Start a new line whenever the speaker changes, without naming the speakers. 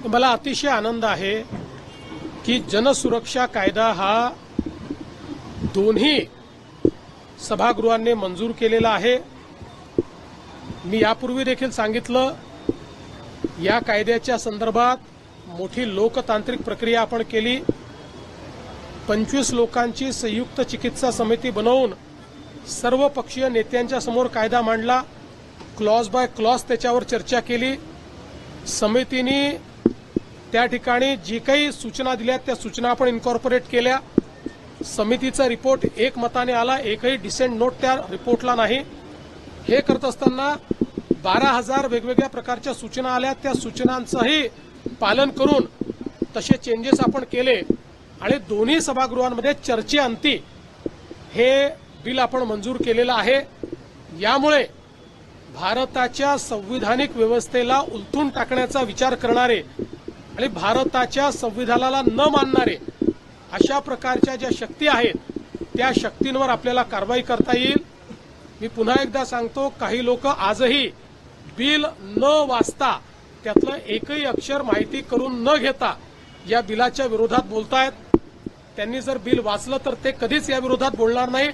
मला अतिशय आनंद आहे की जनसुरक्षा कायदा हा दोन्ही सभागृहांनी मंजूर केलेला आहे। मी यापूर्वी देखील सांगितलं, या कायद्याच्या संदर्भात मोठी लोकतांत्रिक प्रक्रिया आपण केली। 25 लोकांची संयुक्त चिकित्सा समिती बनवून सर्व पक्षीय नेत्यांच्या समोर कायदा मांडला, क्लॉज बाय क्लॉज त्याच्यावर चर्चा केली। समितीने त्या ठिकाणी जी काही सूचना दिल्या त्या सूचना आपण इन्कॉर्पोरेट केल्या। समितीचा रिपोर्ट एकमताने आला, एकही डिसेंट नोट त्या रिपोर्टला नाही। हे करत असताना 12,000 वेगवेगळ्या प्रकारच्या सूचना आल्या, त्या सूचनांचंही पालन करून तसे चेंजेस आपण केले आणि दोन्ही सभागृहांमध्ये चर्चेअंती हे बिल आपण मंजूर केलेलं आहे। यामुळे भारताच्या संविधानिक व्यवस्थेला उलथून टाकण्याचा विचार करणारे आणि भारताच्या संविधानाला न मानणारे अशा प्रकारच्या ज्या शक्ती आहेत त्या शक्तींवर आपल्याला कारवाई करता येईल। मी पुन्हा एकदा सांगतो, काही लोक आजही बिल न वाचता त्यातलं एकही अक्षर माहिती करून न घेता या बिलाच्या विरोधात बोलतायत। त्यांनी जर बिल वाचलं तर ते कधीच या विरोधात बोलणार नाही।